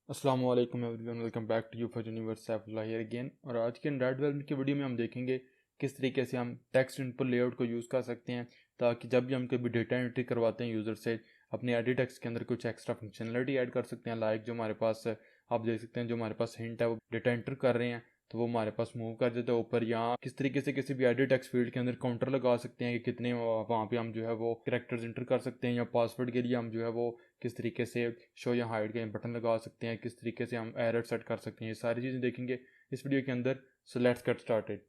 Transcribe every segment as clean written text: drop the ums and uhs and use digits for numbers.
अस्सलाम वालेकुम everyone, welcome back to you for universe Saifullah here again. और आज के एंड्रॉइड डेवलपमेंट की वीडियो में हम देखेंगे किस तरीके से हम टेक्स्ट इनपुट लेआउट को यूज़ कर सकते हैं ताकि जब भी हम कभी डेटा एंट्री करवाते हैं यूज़र से अपने एडिट टेक्स्ट के अंदर कुछ एक्स्ट्रा फंक्शनलिटी ऐड कर सकते हैं। लाइक जो हमारे पास आप देख सकते हैं जो हमारे पास हिंट है वो डेटा एंटर कर रहे हैं तो वो हमारे पास मूव कर देता है ऊपर, या किस तरीके से किसी भी एडिट टेक्स्ट फील्ड के अंदर काउंटर लगा सकते हैं कि कितने वहाँ पे हम जो है वो कैरेक्टर्स एंटर कर सकते हैं, या पासवर्ड के लिए हम जो है वो किस तरीके से शो या हाइड का बटन लगा सकते हैं, किस तरीके से हम एरर सेट कर सकते हैं। ये सारी चीज़ें देखेंगे इस वीडियो के अंदर। So let's get started.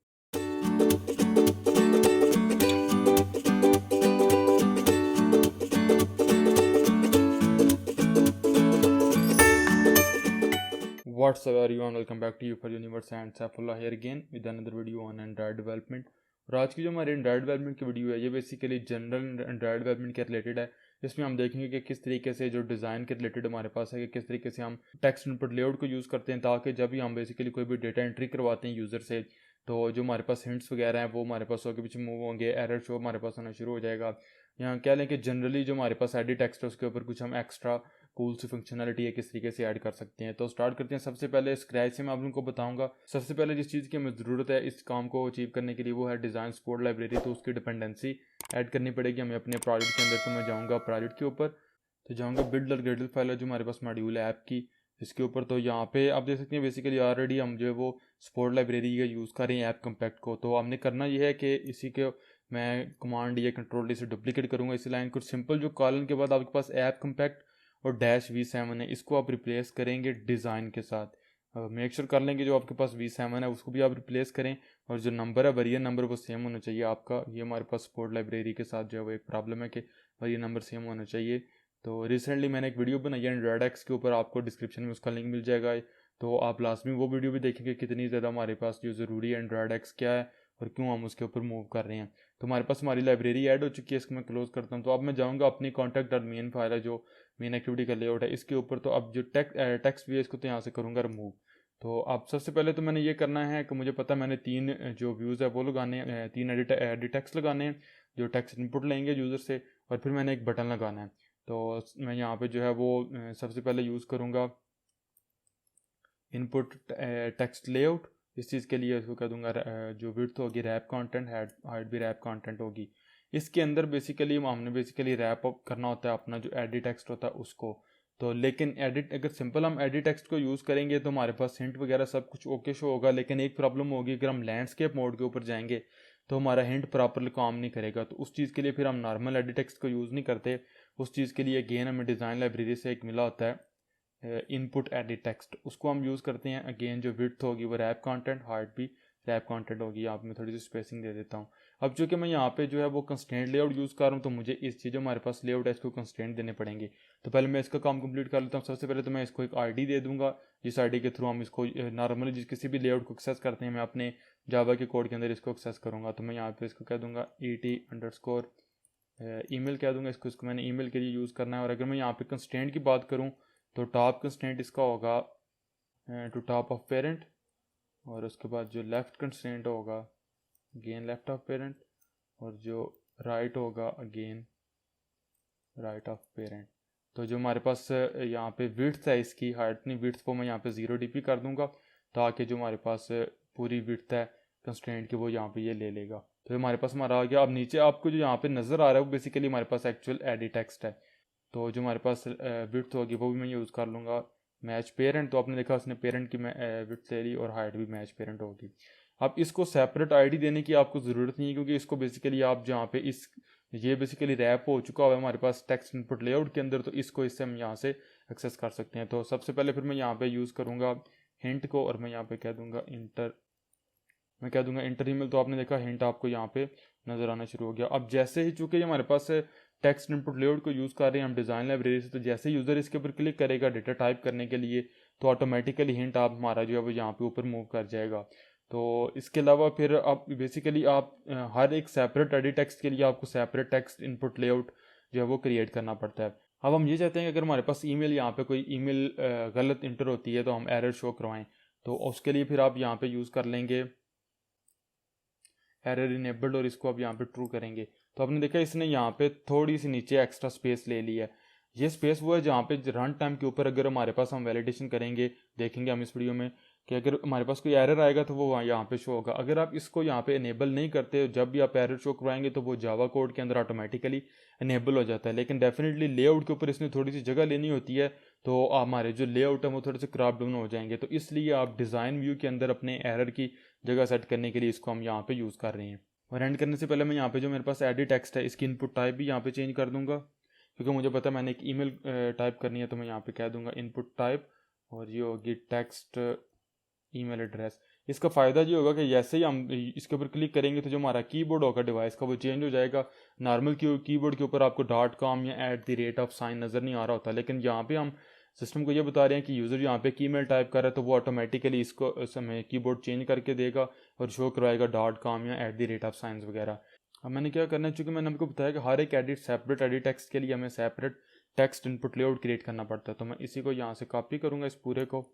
What's up everyone, welcome back to you for Universe and Saifullah here again with another video on Android development। और आज की जो हमारी एंड्रॉयड डेवलपमेंट की वीडियो है ये बेसिकली जनरल एंड्रॉयड डेवलपमेंट के रिलेटेड है। इसमें हम देखेंगे कि किस तरीके से जो डिज़ाइन के रिलेटेड हमारे पास है कि किस तरीके से हम टेक्स्ट इनपुट लेआउट को यूज़ करते हैं ताकि जब भी हम बेसिकली कोई भी डेटा एंट्री करवाते हैं यूज़र से तो जो हमारे पास हिंट्स वगैरह हैं वो हमारे पास आगे पीछे मूव होंगे, एरर शो हमारे पास होना शुरू हो जाएगा। यहाँ कह लें कि जनरली जो हमारे पास एडिट टेक्स्ट है उसके ऊपर कुछ हम एक्स्ट्रा कूल सी फंक्शनलिटी है किस तरीके से ऐड कर सकते हैं। तो स्टार्ट करते हैं। सबसे पहले स्क्रैच से मैं आप लोगों को बताऊंगा। सबसे पहले जिस चीज़ की हमें ज़रूरत है इस काम को अचीव करने के लिए वो है डिज़ाइन सपोर्ट लाइब्रेरी। तो उसकी डिपेंडेंसी ऐड करनी पड़ेगी हमें अपने प्रोजेक्ट के अंदर। तो मैं जाऊँगा प्रोजेक्ट के ऊपर, तो जाऊँगा बिल्ड और ग्रेडल फाइल है जो हमारे पास मॉड्यूल है ऐप की, इसके ऊपर। तो यहाँ पे आप देख सकते हैं बेसिकली ऑलरेडी हम जो है वो सपोर्ट लाइब्रेरी का यूज़ कर रहे हैं ऐप कम्पैक्ट को। तो हमने करना ये है कि इसी के मैं कमांड या कंट्रोल डी से डुप्लीकेट करूँगा इसी लाइन को। सिंपल जो कॉलन के बाद आपके पास ऐप कम्पैक्ट और -v7 है, इसको आप रिप्लेस करेंगे डिज़ाइन के साथ। मेक श्योर कर लेंगे जो आपके पास v7 है उसको भी आप रिप्लेस करें, और जो नंबर है वेरिएंट नंबर वो सेम होना चाहिए आपका। ये हमारे पास सपोर्ट लाइब्रेरी के साथ जो है वो एक प्रॉब्लम है कि वेरिएंट नंबर सेम होना चाहिए। तो रिसेंटली मैंने एक वीडियो बनाई है एंड्रॉयड एक्स के ऊपर, आपको डिस्क्रिप्शन में उसका लिंक मिल जाएगा। तो आप लास्ट में वो वीडियो भी देखेंगे कितनी ज़्यादा हमारे पास जो ज़रूरी है एंड्रॉयड एक्स क्या है और क्यों हम उसके ऊपर मूव कर रहे हैं। तो हमारे पास हमारी लाइब्रेरी ऐड हो चुकी है, इसको मैं क्लोज करता हूँ। तो अब मैं जाऊँगा अपनी कॉन्टैक्ट और मेन फाइल है जो मेन एक्टिविटी का लेआउट है इसके ऊपर। तो अब जो टेक्स्ट भी है इसको तो यहाँ से करूँगा रिमूव। तो अब सबसे पहले तो मैंने ये करना है कि मुझे पता है मैंने तीन जो व्यूज़ है वो लगाने हैं, तीन एडिट टेक्स्ट लगाने हैं जो टेक्स्ट इनपुट लेंगे यूज़र से, और फिर मैंने एक बटन लगाना है। तो मैं यहाँ पे जो है वो सबसे पहले यूज़ करूँगा इनपुट टेक्स्ट लेआउट। इस चीज़ के लिए इसको कह दूँगा जो विड्थ होगी रैप कंटेंट, हाइट भी रैप कंटेंट होगी। इसके अंदर बेसिकली हमने बेसिकली रैप अप करना होता है अपना जो एडिट टेक्स्ट होता है उसको। तो लेकिन एडिट अगर सिंपल हम एडिट टेक्स्ट को यूज़ करेंगे तो हमारे पास हिंट वगैरह सब कुछ ओके शो होगा, लेकिन एक प्रॉब्लम होगी अगर हम लैंडस्केप मोड के ऊपर जाएंगे तो हमारा हिंट प्रॉपरली काम नहीं करेगा। तो उस चीज़ के लिए फिर हम नॉर्मल एडिट टेक्स्ट को यूज़ नहीं करते। उस चीज़ के लिए अगेन हमें डिज़ाइन लाइब्रेरी से एक मिला होता है इनपुट एडिट टेक्स्ट, उसको हम यूज़ करते हैं। अगेन जो विड्थ होगी वो रैप कंटेंट, हाइट भी रैप कंटेंट होगी। यहाँ पे मैं थोड़ी सी स्पेसिंग दे देता हूँ। अब चूँकि मैं यहाँ पे जो है वो कंस्ट्रेंट लेआउट यूज़ कर रहा हूँ तो मुझे इस चीज़ जो हमारे पास लेआउट है इसको कंस्ट्रेंट देने पड़ेंगे। तो पहले मैं इसका काम कंप्लीट कर लेता हूँ। सबसे पहले तो मैं इसको एक आईडी दे दूँगा जिस आईडी के थ्रू हम इसको नॉर्मली जिस किसी भी लेआउट को एक्सेस करते हैं मैं अपने जावा के कोड के अंदर इसको एक्सेस करूँगा। तो मैं यहाँ पे इसको कह दूँगा ET_ ईमेल कह दूँगा इसको मैंने ईमेल के लिए यूज़ करना है। और अगर मैं यहाँ पे कंस्ट्रेंट की बात करूँ तो टॉप कंस्ट्रेंट इसका होगा टू टॉप ऑफ पेरेंट, और उसके बाद जो लेफ़्ट कंस्ट्रेंट होगा अगेन लेफ़्ट ऑफ पेरेंट, और जो राइट होगा अगेन राइट ऑफ पेरेंट। तो जो हमारे पास यहाँ पे विड्थ है इसकी हाइट नहीं, विड्थ को मैं यहाँ पे 0 dp कर दूंगा ताकि जो हमारे पास पूरी विड्थ है कंस्ट्रेंट की वो यहाँ पे ये ले लेगा। तो हमारे पास हमारा आ गया। अब नीचे आपको जो यहाँ पे नज़र आ रहा है वो बेसिकली हमारे पास एक्चुअल एडिट टेक्स्ट है। तो जो हमारे पास विड्थ होगी वो भी मैं यूज़ कर लूँगा मैच पेरेंट। तो आपने देखा उसने पेरेंट की विड्थ ले ली और हाइट भी मैच पेरेंट होगी। अब इसको सेपरेट आईडी देने की आपको ज़रूरत नहीं है क्योंकि इसको बेसिकली आप जहाँ पे इस ये बेसिकली रैप हो चुका हुआ है हमारे पास टेक्स्ट इनपुट लेआउट के अंदर, तो इसको इससे हम यहाँ से एक्सेस कर सकते हैं। तो सबसे पहले फिर मैं यहाँ पे यूज़ करूँगा हिंट को, और मैं यहाँ पे कह दूँगा इंटर ईमेल। तो आपने देखा हिंट आपको यहाँ पे नज़र आना शुरू हो गया। अब जैसे ही चूँकि हमारे पास टेक्स्ट इनपुट लेआउट को यूज़ कर रहे हैं हम डिज़ाइन लाइब्रेरी से, तो जैसे यूज़र इसके ऊपर क्लिक करेगा डेटा टाइप करने के लिए तो ऑटोमेटिकली हिंट आप हमारा जो है वो यहाँ पे ऊपर मूव कर जाएगा। तो इसके अलावा फिर आप बेसिकली आप हर एक सेपरेट एडिट टेक्स्ट के लिए आपको सेपरेट टेक्स्ट इनपुट लेआउट जो है वो क्रिएट करना पड़ता है। अब हम ये चाहते हैं कि अगर हमारे पास ईमेल यहाँ पे कोई ईमेल गलत इंटर होती है तो हम एरर शो करवाएं, तो उसके लिए फिर आप यहाँ पे यूज़ कर लेंगे एरर इनेबल्ड, और इसको अब यहाँ पे ट्रू करेंगे। तो आपने देखा इसने यहाँ पे थोड़ी सी नीचे एक्स्ट्रा स्पेस ले ली है। ये स्पेस वो है जहाँ पे रन टाइम के ऊपर अगर हमारे पास हम वैलिडेशन करेंगे, देखेंगे हम इस वीडियो में कि अगर हमारे पास कोई एरर आएगा तो वो वहाँ यहाँ पे शो होगा। अगर आप इसको यहाँ पे इनेबल नहीं करते, जब भी आप एरर शो करवाएंगे तो वो जावा कोड के अंदर ऑटोमेटिकली इनेबल हो जाता है। लेकिन डेफिनेटली लेआउट के ऊपर इसने थोड़ी सी जगह लेनी होती है, तो हमारे जो लेआउट है वो थोड़े से क्रॉप डाउन हो जाएंगे। तो इसलिए आप डिज़ाइन व्यू के अंदर अपने एरर की जगह सेट करने के लिए इसको हम यहाँ पे यूज़ कर रहे हैं। और एंड करने से पहले मैं यहाँ पे जो मेरे पास एडिट टेक्स्ट है इसकी इनपुट टाइप भी यहाँ पे चेंज कर दूंगा, क्योंकि मुझे पता है मैंने एक ईमेल टाइप करनी है। तो मैं यहाँ पे कह दूंगा इनपुट टाइप, और ये होगी टेक्स्ट ईमेल एड्रेस। इसका फ़ायदा ये होगा कि जैसे ही हम इसके ऊपर क्लिक करेंगे तो जो हमारा कीबोर्ड होगा डिवाइस का वो चेंज हो जाएगा। नॉर्मल कीबोर्ड के ऊपर आपको .com या @ नज़र नहीं आ रहा होता, लेकिन यहाँ पे हम सिस्टम को ये बता रहे हैं कि यूज़र यहाँ पे कीमेल टाइप कर रहा है तो वो ऑटोमेटिकली इसको समय कीबोर्ड चेंज करके देगा और शो करवाएगा .com या @ वगैरह। अब मैंने क्या करना है, चूँकि मैंने आपको बताया कि हर एक सेपरेट एडिट टेक्स्ट के लिए हमें separate text input layout create करना पड़ता है। तो मैं इसी को यहाँ से कॉपी करूँगा इस पूरे को,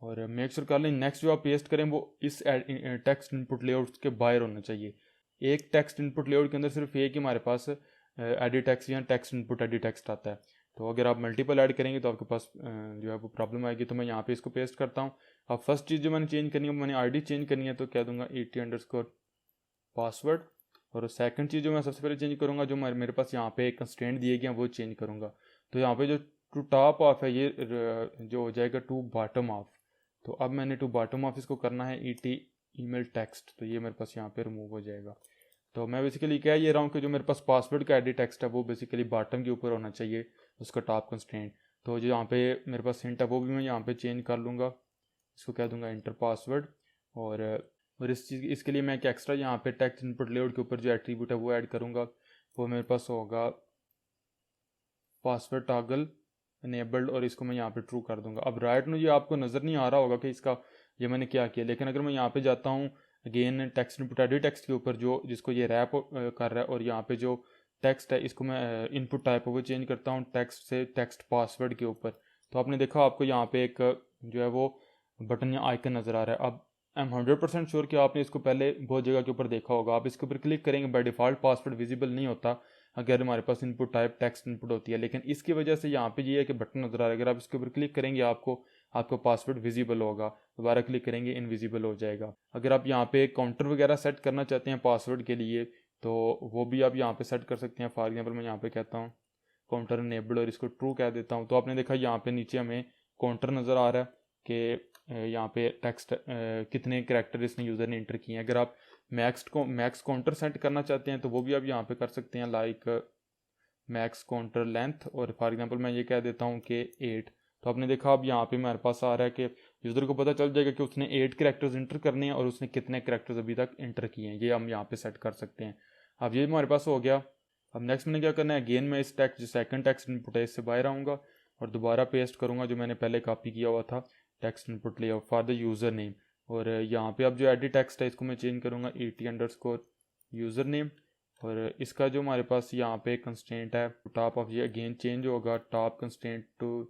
और मेक श्योर कर लें नेक्स्ट जो आप पेस्ट करें वो इस टेक्स्ट इनपुट लेआउट के बाहर होना चाहिए। एक टेक्स्ट इनपुट लेआउट के अंदर सिर्फ एक ही हमारे पास एडिट टेक्स्ट या टेक्स्ट इनपुट एडिट टेक्स्ट आता है। तो अगर आप मल्टीपल ऐड करेंगे तो आपके पास जो है वो प्रॉब्लम आएगी। तो मैं यहाँ पे इसको पेस्ट करता हूँ। अब फर्स्ट चीज़ जो मैंने चेंज करनी है, मैंने आईडी चेंज करनी है, तो कह दूंगा ET_password। और सेकंड चीज़ जो मैं सबसे पहले चेंज करूँगा, जो मेरे पास यहाँ पे एक कंस्ट्रेंट दिए गए हैं वो चेंज करूँगा। तो यहाँ पे जो टू टॉप ऑफ है ये जो हो जाएगा टू बॉटम ऑफ। तो अब मैंने टू बॉटम ऑफ इसको करना है ET ईमेल टेक्स्ट, तो ये मेरे पास यहाँ पे रिमूव हो जाएगा। तो मैं बेसिकली कह ये रहा हूँ कि जो मेरे पास पासवर्ड का एडिट टेक्स्ट है वो बेसिकली बॉटम के ऊपर होना चाहिए, उसका टॉप कंस्ट्रेंट। तो जो यहाँ पे मेरे पास हिंट है वो भी मैं यहाँ पे चेंज कर लूँगा, इसको कह दूँगा इंटर पासवर्ड। और इस चीज़ इसके लिए मैं एक एक्स्ट्रा यहाँ पे टेक्स्ट इनपुट लेआउट के ऊपर जो एट्रीब्यूट है वो ऐड करूँगा। वो मेरे पास होगा पासवर्ड टॉगल इनेबल्ड, और इसको मैं यहाँ पे ट्रू कर दूंगा। अब राइट नो ये आपको नज़र नहीं आ रहा होगा कि इसका ये मैंने क्या किया, लेकिन अगर मैं यहाँ पे जाता हूँ again text input edit text के ऊपर जो जिसको ये रैप कर रहा है, और यहाँ पे जो टेक्स्ट है इसको मैं इनपुट टाइप वो चेंज करता हूँ टेक्स्ट से टेक्स्ट पासवर्ड के ऊपर। तो आपने देखा आपको यहाँ पे एक जो है वो बटन या आइकन नज़र आ रहा है। अब आई एम 100% श्योर कि आपने इसको पहले बहुत जगह के ऊपर देखा होगा। आप इसके ऊपर क्लिक करेंगे, बाय डिफ़ॉल्ट पासवर्ड विजिबल नहीं होता अगर हमारे पास इनपुट टाइप टेक्स्ट इनपुट होती है, लेकिन इसकी वजह से यहाँ पे ये है कि बटन नज़र आ रहा है। अगर आप इसके ऊपर क्लिक करेंगे आपको पासवर्ड विजिबल होगा, दोबारा क्लिक करेंगे इनविजिबल हो जाएगा। अगर आप यहाँ पे काउंटर वगैरह सेट करना चाहते हैं पासवर्ड के लिए तो वो भी आप यहाँ पे सेट कर सकते हैं। फॉर एग्जाम्पल मैं यहाँ पे कहता हूँ काउंटर इनेबल्ड और इसको ट्रू कह देता हूँ। तो आपने देखा यहाँ पे नीचे हमें काउंटर नज़र आ रहा है कि यहाँ पे टेक्स्ट कितने करैक्टर इसने यूज़र ने इंटर किए हैं। अगर आप मैक्स काउंटर सेट करना चाहते हैं तो वो भी आप यहाँ पे कर सकते हैं, लाइक मैक्स काउंटर लेंथ। और फॉर एग्जांपल मैं ये कह देता हूँ कि 8। तो आपने देखा अब यहाँ पे मेरे पास आ रहा है कि यूज़र को पता चल जाएगा कि उसने 8 करैक्टर्स इंटर करने हैं और उसने कितने करैक्टर्स अभी तक इंटर किए हैं। ये हम यहाँ पे सेट कर सकते हैं। अब ये हमारे पास हो गया। अब नेक्स्ट मैंने क्या करना है, अगेन मैं इस टेक्स्ट जो सेकंड टेक्स्ट इनपुट है इससे बाहर आऊँगा और दोबारा पेस्ट करूँगा जो मैंने पहले कॉपी किया हुआ था text input layout for the user name. और यहाँ पे अब जो एडिट टेक्स्ट है इसको मैं चेंज करूँगा ET_यूज़र नेम। और इसका जो हमारे पास यहाँ पे कंस्ट्रेंट है टॉप ऑफ, ये अगेन चेंज होगा top constraint to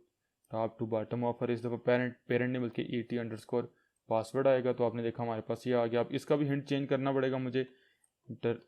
top to bottom of, और इस दफ़ा पेरेंट नहीं बल्कि ET_पासवर्ड आएगा। तो आपने देखा हमारे पास ये आ गया। अब इसका भी हिंट चेंज करना पड़ेगा मुझे, इंटर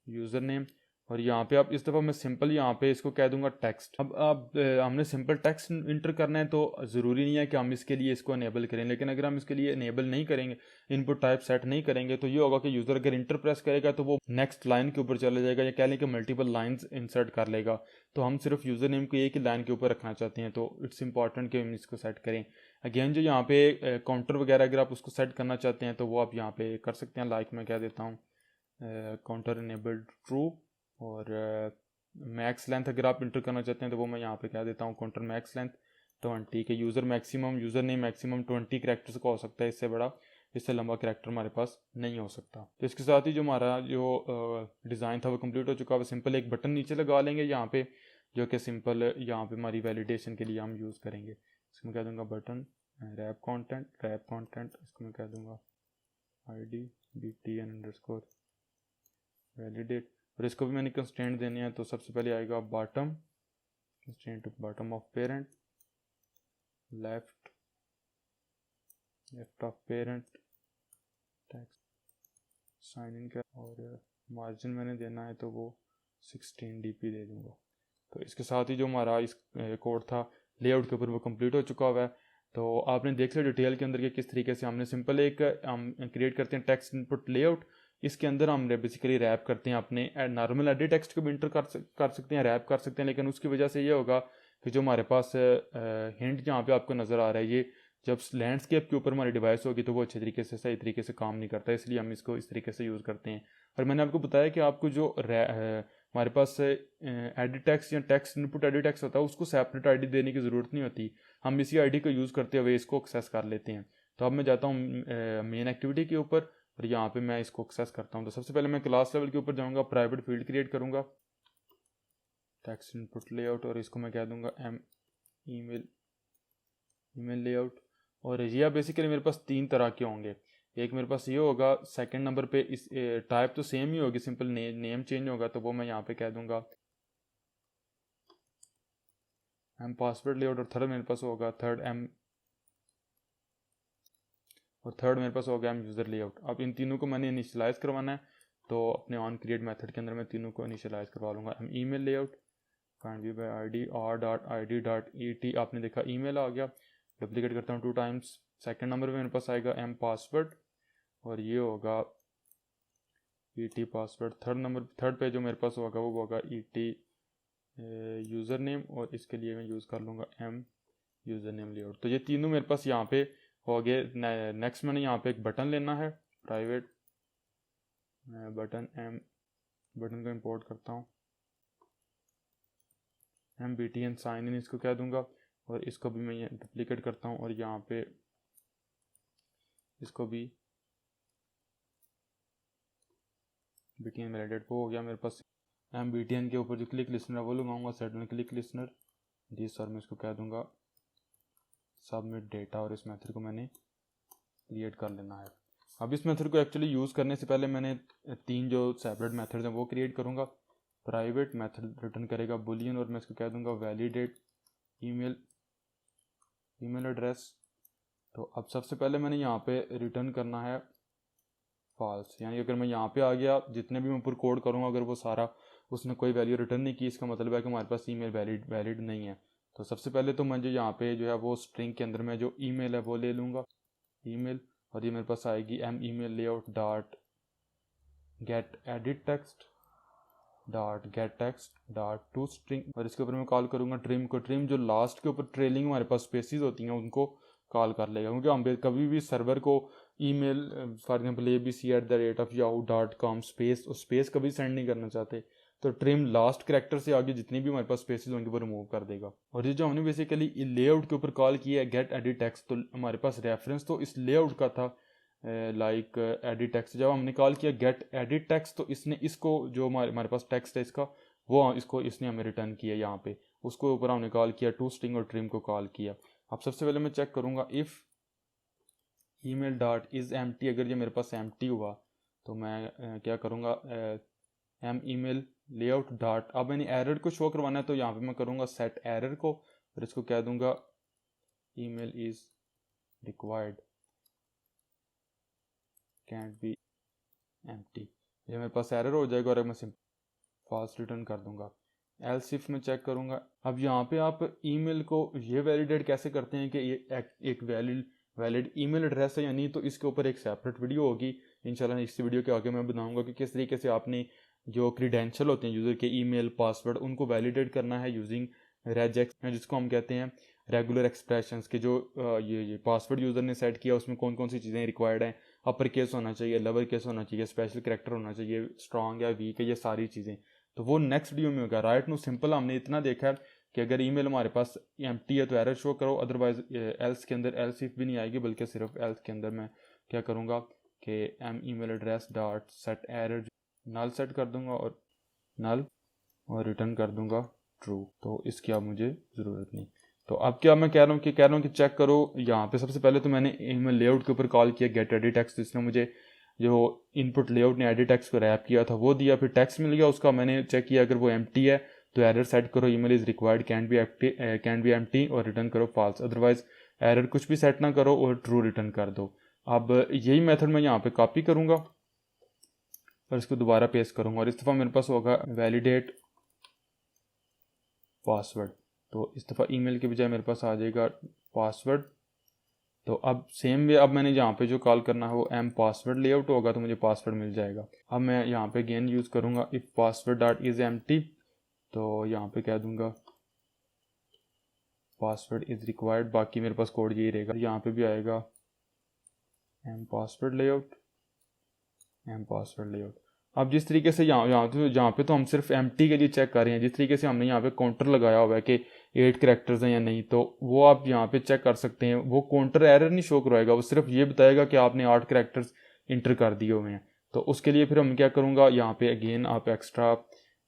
यूज़र नेम। और यहाँ पे आप इस दफ़ा मैं सिंपल यहाँ पे इसको कह दूंगा टेक्स्ट। अब आप हमने सिंपल टेक्स्ट इंटर करना है तो ज़रूरी नहीं है कि हम इसके लिए इसको इनेबल करें, लेकिन अगर हम इसके लिए इनेबल नहीं करेंगे, इनपुट टाइप सेट नहीं करेंगे, तो ये होगा कि यूज़र अगर इंटर प्रेस करेगा तो वो नेक्स्ट लाइन के ऊपर चला जाएगा, या कह लें कि मल्टीपल लाइन्स इंसर्ट कर लेगा। तो हम सिर्फ यूज़र नेम को एक ही लाइन के ऊपर रखना चाहते हैं, तो इट्स इंपॉर्टेंट कि हम इसको सेट करें। अगेन जो यहाँ पे काउंटर वगैरह अगर आप उसको सेट करना चाहते हैं तो वो आप यहाँ पे कर सकते हैं, लाइक मैं कह देता हूँ काउंटर इनेबल्ड ट्रू। और मैक्स लेंथ अगर आप इंटर करना चाहते हैं तो वो मैं यहाँ पे कह देता हूँ काउंटर मैक्स लेंथ 20 के यूज़र नेम मैक्सिमम 20 करैक्टर्स का हो सकता है, इससे बड़ा इससे लंबा करैक्टर हमारे पास नहीं हो सकता। तो इसके साथ ही जो हमारा जो डिज़ाइन था वो कंप्लीट हो चुका है। सिंपल एक बटन नीचे लगा लेंगे यहाँ पे, जो कि सिंपल यहाँ पे हमारी वैलिडेशन के लिए हम यूज़ करेंगे। इसको मैं कह दूँगा बटन रैप कॉन्टेंट इसको मैं कह दूँगा ID BTN_ वैलिडेट। और इसको भी मैंने कंस्ट्रेंट देने हैं। तो सबसे पहले आएगा bottom constraint bottom of parent, left of parent text sign in का, और मार्जिन मैंने देना है तो वो 16 dp दे दूंगा। तो इसके साथ ही जो हमारा इस कोड था लेआउट के ऊपर वो कंप्लीट हो चुका हुआ है। तो आपने देख लिया डिटेल के अंदर कि किस तरीके से हमने सिंपल एक हम क्रिएट करते हैं टेक्स्ट इनपुट लेआउट, इसके अंदर हम बेसिकली रैप करते हैं अपने नॉर्मल एडिट टेक्स्ट को भी इंटर कर सकते हैं, रैप कर सकते हैं, लेकिन उसकी वजह से ये होगा कि जो हमारे पास हिंट जहाँ पे आपको नज़र आ रहा है ये जब लैंडस्केप के ऊपर हमारी डिवाइस होगी तो वो अच्छे तरीके से सही तरीके से काम नहीं करता, इसलिए हम इसको इस तरीके से यूज़ करते हैं। और मैंने आपको बताया कि आपको जो हमारे पास एडिट टेक्स्ट या टेक्स्ट इनपुट एडिट टेक्स्ट होता है उसको सेपरेट आईडी देने की ज़रूरत नहीं होती, हम इसी आईडी को यूज़ करते हुए इसको एक्सेस कर लेते हैं। तो अब मैं जाता हूँ मेन एक्टिविटी के ऊपर और यहाँ पे मैं इसको एक्सेस करता हूँ। तो सबसे पहले मैं क्लास लेवल के ऊपर जाऊँगा, प्राइवेट फील्ड क्रिएट करूँगा टेक्स्ट इनपुट लेआउट और इसको मैं कह दूँगा ईमेल लेआउट। और ये बेसिकली मेरे पास 3 तरह के होंगे, एक मेरे पास ये होगा सेकंड नंबर पे, इस टाइप तो सेम ही होगी, सिंपल नेम चेंज होगा, तो वो मैं यहाँ पे कह दूँगा पासवर्ड लेआउट। और थर्ड मेरे पास होगा थर्ड मेरे पास होगा यूज़र लेआउट। अब इन तीनों को मैंने इनिशियलाइज़ करवाना है, तो अपने ऑन क्रिएट मेथड के अंदर मैं तीनों को इनिशियलाइज़ करवा लूँगा। Email layout can't be bye ID r.id.et, आपने देखा ईमेल आ गया। डुप्लीकेट करता हूँ 2 टाइम्स। सेकंड नंबर पे मेरे पास आएगा पासवर्ड और ये होगा et पासवर्ड। थर्ड पे जो मेरे पास होगा वो होगा et यूज़र नेम और इसके लिए मैं यूज़ कर लूँगा यूज़र नेम लेआउट। तो ये तीनों मेरे पास यहाँ पे हो गए। नेक्स्ट मैंने यहाँ पे एक बटन लेना है, प्राइवेट बटन बटन को इंपोर्ट करता हूँ, mbtn साइन इन इसको कह दूंगा और इसको भी मैं डुप्लीकेट करता हूँ और यहाँ पे इसको भी btn वैलिडेट वो हो गया मेरे पास। mbtn के ऊपर जो क्लिक लिस्नर है वो लगाऊंगा, सेट में क्लिक लिस्नर दिस, और मैं इसको कह दूंगा सबमिट डेटा और इस मेथड को मैंने क्रिएट कर लेना है। अब इस मेथड को एक्चुअली यूज़ करने से पहले मैंने 3 जो सेपरेट मेथड्स हैं वो क्रिएट करूँगा। प्राइवेट मेथड रिटर्न करेगा बुलियन और मैं इसको कह दूंगा वैलिडेट ईमेल एड्रेस। तो अब सबसे पहले मैंने यहाँ पे रिटर्न करना है फॉल्स, यानी अगर मैं यहाँ पे आ गया जितने भी मैं ऊपर कोड करूँगा अगर वो सारा उसने कोई वैल्यू रिटर्न नहीं की, इसका मतलब है कि हमारे पास ईमेल वैलिड नहीं है। तो सबसे पहले तो मैं जो यहाँ पे जो है वो स्ट्रिंग के अंदर में जो ईमेल है वो ले लूँगा ईमेल, और ये मेरे पास आएगी email layout dot get edit text dot get text dot to string, और इसके ऊपर मैं कॉल करूँगा ट्रिम को। ट्रिम जो लास्ट के ऊपर ट्रेलिंग हमारे पास स्पेसिस होती हैं उनको कॉल कर लेगा, क्योंकि हम कभी भी सर्वर को email for example abc@yahoo.com space कभी सेंड नहीं करना चाहते, तो ट्रिम लास्ट कैरेक्टर से आगे जितनी भी हमारे पास स्पेसेस होंगे वो रिमूव कर देगा। और ये जो हमने बेसिकली लेआउट के ऊपर कॉल किया है गेट एडिट टेक्स्ट, तो हमारे पास रेफरेंस तो इस लेआउट का था लाइक एडिट टेक्स्ट। जब हमने कॉल किया गेट एडिट टेक्स्ट तो इसने इसको जो हमारे पास टेक्स्ट है इसका वो इसने हमें रिटर्न किया यहाँ पे, उसको ऊपर हमने कॉल किया टू स्ट्रिंग और ट्रिम को कॉल किया। अब सबसे पहले मैं चेक करूँगा if email dot is empty, अगर ये मेरे पास एम्प्टी हुआ तो मैं क्या करूँगा email लेआउट डॉट, अब मैंने एरर को शो करवाना है तो यहाँ पे मैं करूँगा सेट एरर को और इसको कह दूँगा email is required cantt B empty, ये मेरे पास एरर हो जाएगा और मैं सिंपल फॉल्स रिटर्न कर दूंगा। एल्स इफ में चेक करूंगा। अब यहाँ पे आप ईमेल को ये वैलिडेट कैसे करते हैं कि ये एक वैलिड ईमेल एड्रेस है या नहीं, तो इसके ऊपर एक सेपरेट वीडियो होगी इंशाल्लाह, इस वीडियो के आगे मैं बताऊंगा कि किस तरीके से आपने जो क्रीडेंशियल होते हैं यूज़र के ईमेल पासवर्ड उनको वैलिडेट करना है यूजिंग रेजेक्स, जिसको हम कहते हैं रेगुलर एक्सप्रेशंस के जो ये पासवर्ड यूज़र ने सेट किया उसमें कौन कौन सी चीज़ें रिक्वायर्ड हैं, अपर केस होना चाहिए, लोअर केस होना चाहिए, स्पेशल कैरेक्टर होना चाहिए, स्ट्रॉन्ग या वीक है, ये सारी चीज़ें तो वो नेक्स्ट वीडियो में होगा। राइट नो सिंपल हमने इतना देखा है कि अगर ईमेल हमारे पास एम्प्टी है तो एरर शो करो, अदरवाइज एल्स के अंदर एल्स इफ भी नहीं आएगी, बल्कि सिर्फ एल्स के अंदर मैं क्या करूँगा कि email address dot set error null set कर दूँगा और नल और रिटर्न कर दूँगा ट्रू, तो इसकी अब मुझे ज़रूरत नहीं। तो अब क्या मैं कह रहा हूँ कि चेक करो यहाँ पे सबसे पहले तो मैंने ईमेल लेआउट के ऊपर कॉल किया गेट एडिट टेक्स्ट, जिसने मुझे जो इनपुट लेआउट ने एडिट टेक्स्ट को रैप किया था वो दिया, फिर टेक्स्ट मिल गया उसका, मैंने चेक किया अगर वो एम्प्टी है तो एरर सेट करो email is required can be empty और रिटर्न करो फॉल्स, अदरवाइज एरर कुछ भी सेट ना करो और ट्रू रिटर्न कर दो। अब यही मेथड मैं यहाँ पे कॉपी करूँगा और इसको दोबारा पेस्ट करूँगा और इस दफ़ा मेरे पास होगा वैलिडेट पासवर्ड। तो इस दफ़ा ईमेल के बजाय मेरे पास आ जाएगा पासवर्ड। तो अब सेम वे अब मैंने यहाँ पे जो कॉल करना है वो एम पासवर्ड लेआउट होगा, तो मुझे पासवर्ड मिल जाएगा। अब मैं यहाँ पे अगेन यूज़ करूँगा if password dot is empty, तो यहाँ पे कह दूँगा पासवर्ड इज़ रिक्वायर्ड, बाकी मेरे पास कोड यही रहेगा। यहाँ पे भी आएगा M password layout, M password layout. अब जिस तरीके से यहाँ पे तो हम सिर्फ एम्प्टी के लिए चेक कर रहे हैं, जिस तरीके से हमने यहाँ पे काउंटर लगाया हुआ है कि 8 कैरेक्टर्स हैं या नहीं, तो वो आप यहाँ पे चेक कर सकते हैं। वो काउंटर एरर नहीं शो करवाएगा, वो सिर्फ ये बताएगा कि आपने 8 कैरेक्टर्स इंटर कर दिए हुए हैं। तो उसके लिए फिर हम क्या करूँगा, यहाँ पे अगेन आप एक्स्ट्रा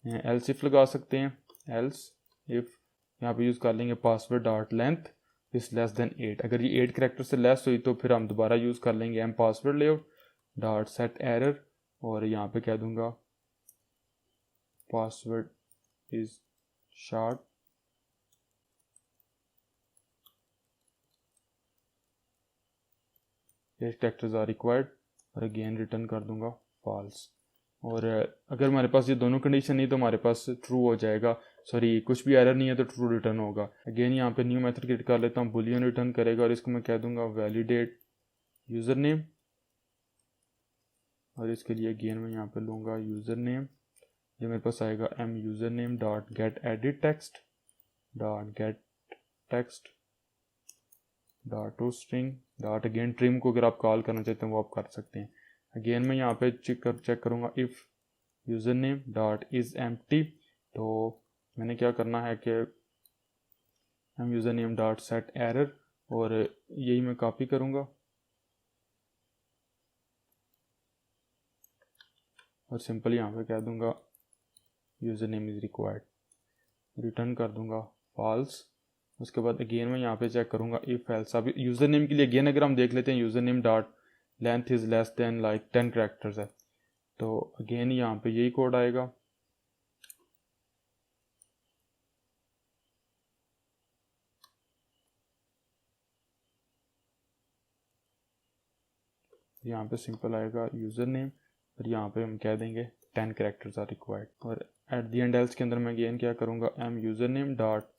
एल्स इफ लगा सकते हैं। एल्स इफ यहाँ पे यूज़ कर लेंगे password dot length is less than 8। अगर ये 8 कैरेक्टर से लेस हुई तो फिर हम दोबारा यूज़ कर लेंगे M password layout dot set error, और यहाँ पे कह दूंगा password is short, 8 characters are required, और अगेन रिटर्न कर दूंगा फॉल्स। और अगर हमारे पास ये दोनों कंडीशन नहीं तो हमारे पास ट्रू हो जाएगा, सॉरी कुछ भी एरर नहीं है तो ट्रू रिटर्न होगा। अगेन यहाँ पे न्यू मेथड क्रिएट कर लेता हूँ, बुलियन रिटर्न करेगा, और इसको मैं कह दूंगा वैलिडेट यूज़र नेम, और इसके लिए अगेन मैं यहाँ पे लूँगा यूज़र नेम। ये मेरे पास आएगा M user name dot get edit text dot get text dot to string dot again trim को अगर आप कॉल करना चाहते हैं वो आप कर सकते हैं। अगेन मैं यहाँ पे चेक करूँगा if user name dot is empty, तो मैंने क्या करना है कि M user name dot set error, और यही मैं कॉपी करूँगा और सिंपल यहाँ पे कह दूँगा user name is required, return कर दूँगा फॉल्स। उसके बाद अगेन मैं यहाँ पे चेक करूँगा इफ़ एल्स। अब यूज़र नेम के लिए अगेन अगर हम देख लेते हैं user name dot length is less than like 10 characters है, तो अगेन यहाँ पे यही कोड आएगा। यहाँ पे सिंपल आएगा यूज़र नेम, और यहाँ पे हम कह देंगे 10 कैरेक्टर्स आर रिक्वायर्ड, और एट दी एंड एल्स के अंदर मैं अगेन क्या करूँगा M user name dot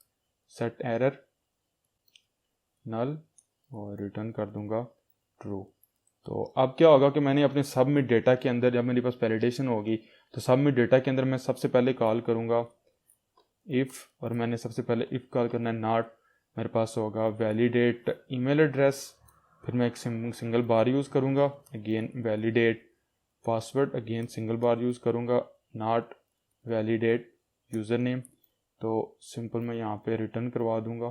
set error null, और रिटर्न कर दूँगा ट्रू। तो अब क्या होगा कि मैंने अपने सबमिट डेटा के अंदर, जब मेरे पास वैलिडेशन होगी तो सबमिट डेटा के अंदर मैं सबसे पहले कॉल करूँगा इफ़, और मैंने सबसे पहले इफ़ कॉल करना है नॉट, मेरे पास होगा वैलिडेट ईमेल एड्रेस, फिर मैं एक सिंगल बार यूज़ करूँगा, again validate password, again single bar use करूँगा, नॉट वैलिडेट यूज़र नेम। तो सिंपल मैं यहाँ पे रिटर्न करवा दूँगा।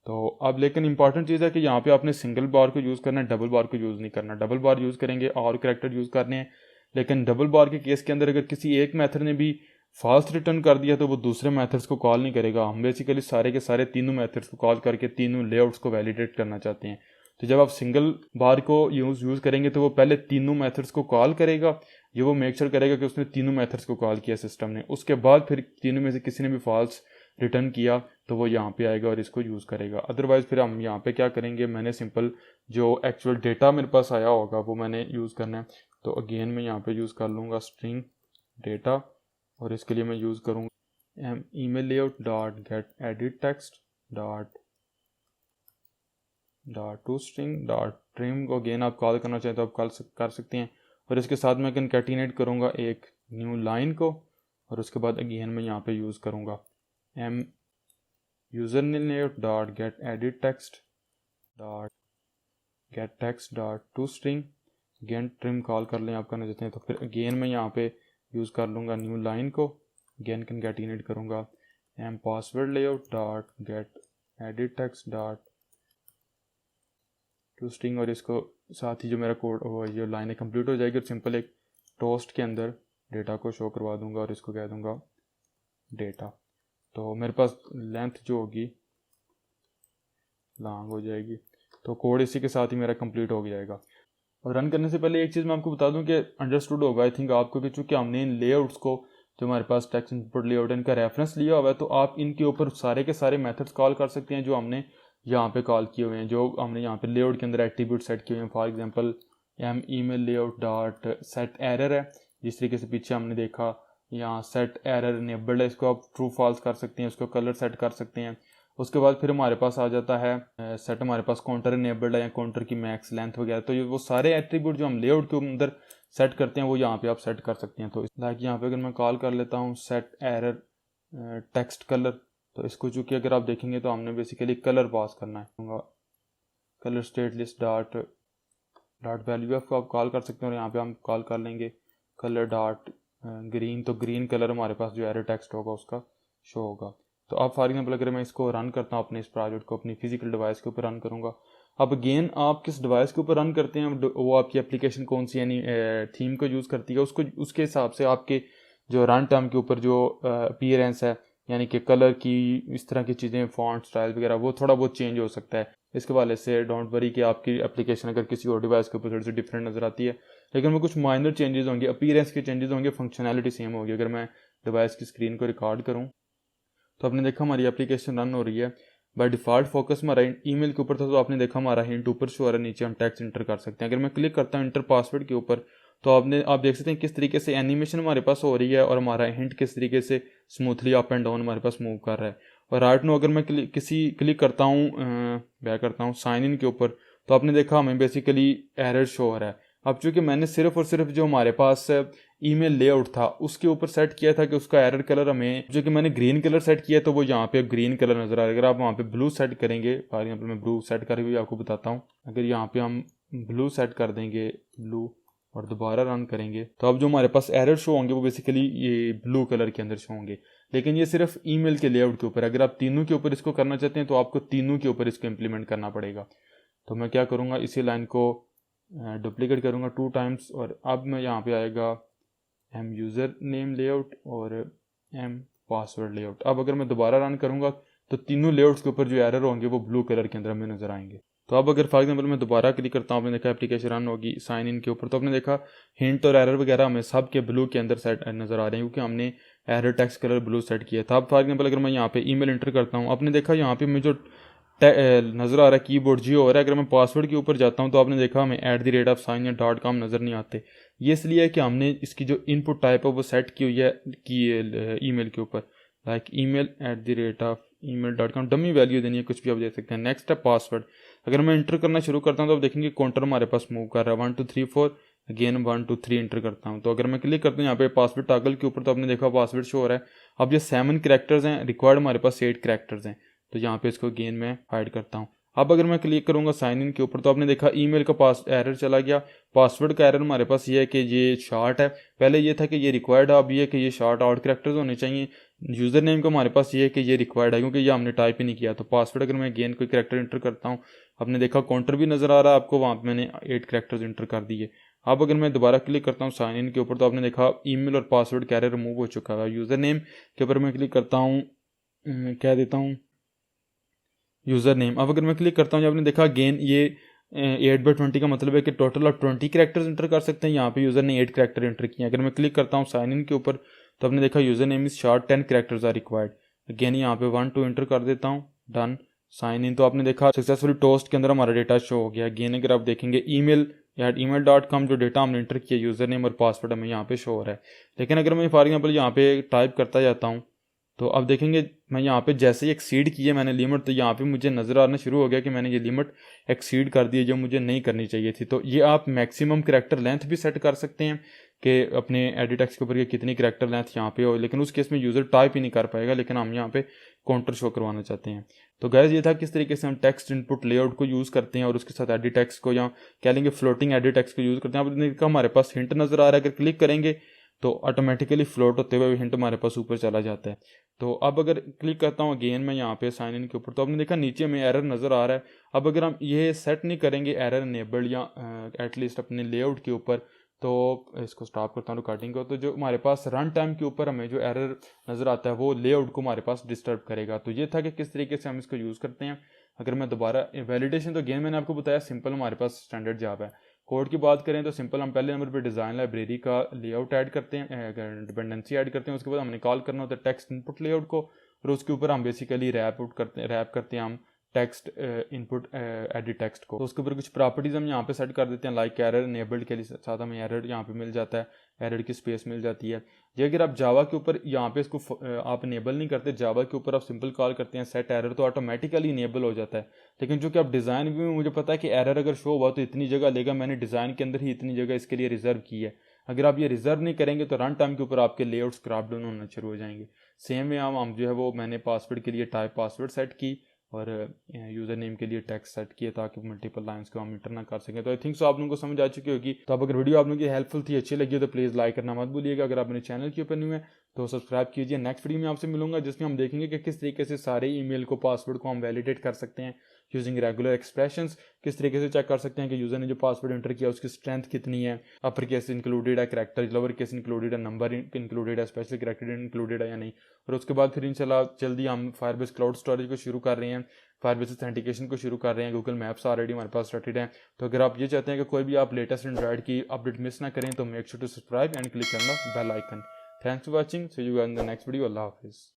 तो अब लेकिन इंपॉर्टेंट चीज़ है कि यहाँ पे आपने सिंगल बार को यूज़ करना है, डबल बार को यूज़ नहीं करना। डबल बार यूज़ करेंगे और कैरेक्टर यूज़ करने हैं, लेकिन डबल बार के केस के अंदर अगर किसी एक मेथड ने भी फॉल्स रिटर्न कर दिया तो वो दूसरे मेथड्स को कॉल नहीं करेगा। हम बेसिकली सारे के सारे तीनों मेथड्स को कॉल करके तीनों लेआउट्स को वैलिडेट करना चाहते हैं। तो जब आप सिंगल बार को यूज़ करेंगे तो वो पहले तीनों मेथड्स को कॉल करेगा, ये वो मेक श्योर करेगा कि उसने तीनों मेथड्स को कॉल किया सिस्टम ने। उसके बाद फिर तीनों में से किसी ने भी फॉल्स रिटर्न किया तो वो यहाँ पे आएगा और इसको यूज़ करेगा। अदरवाइज़ फिर हम यहाँ पे क्या करेंगे, मैंने सिंपल जो एक्चुअल डेटा मेरे पास आया होगा वो मैंने यूज़ करना है। तो अगेन मैं यहाँ पे यूज़ कर लूँगा स्ट्रिंग डेटा, और इसके लिए मैं यूज़ करूँगा email layout dot get edit text dot to string dot trim को अगेन आप कॉल करना चाहें तो आप कॉल कर सकते हैं। और इसके साथ मैं कनकैटिनेट करूँगा एक न्यू लाइन को, और उसके बाद अगेन मैं यहाँ पे यूज़ करूँगा M user name dot get edit text dot to string, again trim call कर लें आप करना चाहते हैं। तो फिर अगेन मैं यहाँ पे यूज़ कर लूँगा न्यू लाइन को, अगेन कनकैटिनेट करूँगा M password layout dot get edit text dot to string, और इसको साथ ही जो मेरा कोड वो ये लाइनें कंप्लीट हो जाएगी और सिंपल एक टोस्ट के अंदर डेटा को शो करवा दूंगा और इसको कह दूंगा डेटा। तो मेरे पास लेंथ जो होगी लॉन्ग हो जाएगी, तो कोड इसी के साथ ही मेरा कंप्लीट हो जाएगा। और रन करने से पहले एक चीज़ मैं आपको बता दूं कि अंडरस्टूड होगा आई थिंक आपको कि चूँकि हमने इन लेआउट्स को, जो हमारे पास टेक्स्ट इनपुट लेआउट इनका रेफरेंस लिया हुआ है, तो आप इनके ऊपर सारे के सारे मेथड्स कॉल कर सकते हैं जो हमने यहाँ पे कॉल किए हुए हैं, जो हमने यहाँ पे लेआउट के अंदर एट्रीब्यूट सेट किए हुए हैं। For example M email layout dot set error है, जिस तरीके से पीछे हमने देखा यहाँ सेट एरर इनेबल्ड है, इसको आप ट्रू फॉल्स कर सकते हैं, उसको कलर सेट कर सकते हैं। उसके बाद फिर हमारे पास आ जाता है सेट, हमारे पास काउंटर इनेबल्ड है या काउंटर की मैक्स लेंथ वगैरह। तो ये वो सारे एट्रीब्यूट जो हम लेआउट के अंदर सेट करते हैं वो यहाँ पे आप सेट कर सकते हैं। तो लाइक यहाँ पे अगर मैं कॉल कर लेता हूँ सेट एरर टेक्स्ट कलर, तो इसको चूँकि अगर आप देखेंगे तो हमने बेसिकली कलर पास करना है, colour state list dot value of को आप कॉल कर सकते हैं और यहाँ पे हम कॉल कर लेंगे कलर डॉट ग्रीन। तो ग्रीन कलर हमारे पास जो एरर टेक्स्ट होगा उसका शो होगा। तो अब फॉर एग्जाम्पल अगर मैं इसको रन करता हूँ अपने इस प्रोजेक्ट को अपनी फिजिकल डिवाइस के ऊपर रन करूँगा। अब अगेन आप किस डिवाइस के ऊपर रन करते हैं वो आपकी एप्लीकेशन कौन सी यानी थीम को यूज़ करती है, उसको उसके हिसाब से आपके जो रन टाइम के ऊपर जो अपीयरेंस है यानी कि कलर की इस तरह की चीज़ें फॉन्ट स्टाइल वगैरह वो थोड़ा बहुत चेंज हो सकता है। इसके वाले से डोंट वरी कि आपकी एप्लीकेशन अगर किसी और डिवाइस के ऊपर थोड़ी सी डिफरेंट नज़र आती है, लेकिन वो कुछ माइनर चेंजेस होंगे, अपीयरेंस के चेंजेस होंगे, फंक्शनैलिटी सेम होगी। अगर मैं डिवाइस की स्क्रीन को रिकॉर्ड करूँ तो आपने देखा हमारी एप्लीकेशन रन हो रही है। बाय डिफ़ॉल्ट फोकस हमारा ईमेल के ऊपर था, तो आपने देखा हमारा हिंट ऊपर शो हो रहा है, नीचे हम टेक्स्ट इंटर कर सकते हैं। अगर मैं क्लिक करता हूँ इंटर पासवर्ड के ऊपर तो आप देख सकते हैं किस तरीके से एनिमेशन हमारे पास हो रही है और हमारा हिंट किस तरीके से स्मूथली अप एंड डाउन हमारे पास मूव कर रहा है। और राइट नो अगर मैं क्लिक करता हूँ बैक करता हूँ साइन इन के ऊपर, तो आपने देखा हमें बेसिकली एरर शो हो रहा है। अब चूंकि मैंने सिर्फ और सिर्फ जो हमारे पास ईमेल लेआउट था उसके ऊपर सेट किया था कि उसका एरर कलर हमें, जो कि मैंने ग्रीन कलर सेट किया तो वो यहाँ पे ग्रीन कलर नजर आ रहा है। अगर आप वहाँ पे ब्लू सेट करेंगे, फॉर एग्जाम्पल मैं ब्लू सेट करके भी आपको बताता हूँ, अगर यहाँ पे हम ब्लू सेट कर देंगे ब्लू और दोबारा रन करेंगे तो अब जो हमारे पास एरर शो होंगे वो बेसिकली ये ब्लू कलर के अंदर शो होंगे। लेकिन ये सिर्फ ईमेल के लेआउट के ऊपर, अगर आप तीनों के ऊपर इसको करना चाहते हैं तो आपको तीनों के ऊपर इसको इम्प्लीमेंट करना पड़ेगा। तो मैं क्या करूँगा, इसी लाइन को डुप्लीकेट करूँगा 2 टाइम्स और अब मैं यहाँ पे आएगा एम यूज़र नेम लेआउट और एम पासवर्ड लेआउट। अब अगर मैं दोबारा रन करूँगा तो तीनों लेआउट्स के ऊपर जो एरर होंगे वो ब्लू कलर के अंदर हमें नजर आएंगे। तो अब अगर फॉर एग्जाम्पल मैं दोबारा क्लिक करता हूँ, आपने देखा एप्लीकेशन रन होगी साइन इन के ऊपर, तो आपने देखा हिंट और एरर वगैरह हमें सब के ब्लू के अंदर सेट नजर आ रहे हैं क्योंकि हमने error text colour blue set किया था। अब फॉर एग्जाम्पल अगर मैं यहाँ पे ईमेल एंटर करता हूँ, आपने देखा यहाँ पे मुझे जो नज़र आ रहा है कीबोर्ड जियो हो रहा है। अगर मैं पासवर्ड के ऊपर जाता हूँ तो आपने देखा हमें @sign या .com नज़र नहीं आते। ये इसलिए है कि हमने इसकी जो इनपुट टाइप है वो सेट की हुई है कि ईमेल के ऊपर, लाइक email@email.com डमी वैल्यू देनी है, कुछ भी आप दे सकते हैं। नेक्स्ट है पासवर्ड। अगर मैं इंटर करना शुरू करता हूँ तो आप देखेंगे काउंटर हमारे पास मूव कर रहा है 1 2 3 4, अगेन 1 2 3 इंटर करता हूँ। तो अगर मैं क्लिक करता हूँ यहाँ पे पासवर्ड टॉगल के ऊपर तो आपने देखा पासवर्ड शो हो रहा है। अब ये 7 कैरेक्टर्स हैं, रिक्वायर्ड हमारे पास 8 कैरेक्टर्स हैं, तो यहाँ पे इसको गेन में हाइड करता हूँ। अब अगर मैं क्लिक करूँगा साइन इन के ऊपर तो आपने देखा ईमेल का एरर चला गया, पासवर्ड का एरर हमारे पास ये है कि ये शॉर्ट है, पहले ये था कि ये रिक्वायर्ड है, अब ये कि ये शॉर्ट आउट कैरेक्टर्स होने चाहिए। यूज़र नेम का हमारे पास ये है कि ये रिक्वायर्ड है क्योंकि ये हमने टाइप ही नहीं किया। तो पासवर्ड अगर मैं गेन कोई कैरेक्टर इंटर करता हूँ, आपने देखा काउंटर भी नज़र आ रहा है आपको, वहाँ पर मैंने 8 कैरेक्टर्स इंटर कर दिए। अब अगर मैं दोबारा क्लिक करता हूँ साइन इन के ऊपर तो आपने देखा ईमेल और पासवर्ड का एरर रिमूव हो चुका है। यूज़र नेम के ऊपर मैं क्लिक करता हूँ, क्या देता हूँ यूज़र नेम। अब अगर मैं क्लिक करता हूँ, आपने देखा अगेन ये 8/20 का मतलब है कि टोटल आप 20 कैरेक्टर्स इंटर कर सकते हैं। यहाँ पे यूज़र ने 8 कैरेक्टर इंटर किए। अगर मैं क्लिक करता हूँ साइन इन के ऊपर तो आपने देखा user name is short 10 characters are required. Again यहाँ पे 1 2 इंटर कर देता हूँ, डन साइन इन। तो आपने देखा सक्सेसफुली टोस्ट के अंदर हमारा डेटा शो हो गया। अगेन अगर आप देखेंगे email.com जो डेटा हमने इंटर किया यूज़र नेम और पासवर्ड हमें यहाँ पे शो हो रहा है। लेकिन अगर मैं फॉर एग्जाम्पल यहाँ पे टाइप करता जाता हूँ तो अब देखेंगे मैं यहाँ पे जैसे ही एक्सीड की है मैंने लिमिट, तो यहाँ पे मुझे नज़र आना शुरू हो गया कि मैंने ये लिमिट एक्सीड कर दी है जो मुझे नहीं करनी चाहिए थी। तो ये आप मैक्सिमम कैरेक्टर लेंथ भी सेट कर सकते हैं कि अपने एडिट टेक्स्ट के ऊपर कितनी कैरेक्टर लेंथ यहाँ पे हो, लेकिन उस केस में यूज़र टाइप ही नहीं कर पाएगा, लेकिन हम यहाँ पे काउंटर शो करवाना चाहते हैं। तो गाइस ये था किस तरीके से हम टेक्स्ट इनपुट लेआउट को यूज़ करते हैं और उसके साथ एडिट टेक्स्ट को या कह लेंगे फ्लोटिंग एडिट टेक्स्ट को यूज़ करते हैं। अब देखा हमारे पास हिंट नज़र आ रहा है, अगर क्लिक करेंगे तो ऑटोमेटिकली फ्लोट होते हुए हिंट हमारे पास ऊपर चला जाता है। तो अब अगर क्लिक करता हूँ अगेन मैं यहाँ पे साइन इन के ऊपर तो आपने देखा नीचे में एरर नज़र आ रहा है। अब अगर हम ये सेट नहीं करेंगे एरर इनेबल्ड या एटलीस्ट अपने लेआउट के ऊपर, तो इसको स्टॉप करता हूँ रिकॉर्डिंग को, तो जो हमारे पास रन टाइम के ऊपर हमें जो एरर नज़र आता है वो लेआउट को हमारे पास डिस्टर्ब करेगा। तो ये था कि किस तरीके से हम इसको यूज़ करते हैं। अगर मैं दोबारा वैलिडेशन, तो अगेन मैंने आपको बताया सिंपल हमारे पास स्टैंडर्ड जावा है। कोड की बात करें तो सिंपल हम पहले नंबर पे डिज़ाइन लाइब्रेरी का लेआउट ऐड करते हैं, डिपेंडेंसी ऐड करते हैं, उसके बाद हमने कॉल करना होता है टेक्स्ट इनपुट लेआउट को और उसके ऊपर हम बेसिकली रैप करते हैं हम टेक्स्ट इनपुट एडिट टेक्स्ट को। तो उसके ऊपर कुछ प्रॉपर्टीज़ हम यहाँ पे सेट कर देते हैं, लाइक एरर इनेबल्ड के लिए साथ हमें एरर यहाँ पे मिल जाता है, एरर की स्पेस मिल जाती है। ये अगर आप जावा के ऊपर यहाँ पे इसको आप इनेबल नहीं करते, जावा के ऊपर आप सिंपल कॉल करते हैं सेट एरर, तो ऑटोमेटिकली इनेबल हो जाता है। लेकिन जो कि आप डिज़ाइन व्यू में मुझे पता है कि एरर अगर शो हुआ तो इतनी जगह लेगा, मैंने डिज़ाइन के अंदर ही इतनी जगह इसके लिए रिजर्व की है। अगर आप ये रिजर्व नहीं करेंगे तो रन टाइम के ऊपर आपके लेआउट स्क्रैप डाउन होना शुरू हो जाएंगे। सेम वे हम जो है वो मैंने पासवर्ड के लिए टाइप पासवर्ड सेट की और यूज़र नेम के लिए टेक्स्ट सेट किया ताकि मल्टीपल लाइंस को हम इंटर ना कर सकें। तो आई थिंक सो आप लोगों को समझ आ चुकी होगी। तो अब अगर वीडियो आप लोगों की हेल्पफुल थी, अच्छी लगी तो प्लीज़ लाइक करना मत भूलिएगा। अगर आप मेरे चैनल के ऊपर न्यू है तो सब्सक्राइब कीजिए। नेक्स्ट वीडियो में आपसे मिलूंगा जिसमें हम देखेंगे कि किस तरीके से सारे ईमेल को पासवर्ड को हम वैलिडेट कर सकते हैं यूजिंग रेगुलर एक्सप्रेशंस, किस तरीके से चेक कर सकते हैं कि यूज़र ने जो पासवर्ड एंटर किया उसकी स्ट्रेंथ कितनी है, अपर केस इंक्लूडेड है, कैरेक्टर लोअर केस इंक्लूडेड है, नंबर इंक्लूडेड है, स्पेशल कैरेक्टर इंक्लूडेड है या नहीं। और उसके बाद फिर इंशाल्लाह जल्दी हम फायरबेस क्लाउड स्टोरेज को शुरू कर रहे हैं, फायरबेस ऑथेंटिकेशन को शुरू कर रहे हैं, गूगल मैप्स ऑलरेडी हमारे पास स्टार्टेड है। तो अगर आप ये चाहते हैं कि कोई भी आप लेटेस्ट एंड्रॉइड की अपडेट मिस ना करें तो make sure to subscribe and click करना bell icon. Thanks for watching, see you in the next video. अल्लाह हाफिज़।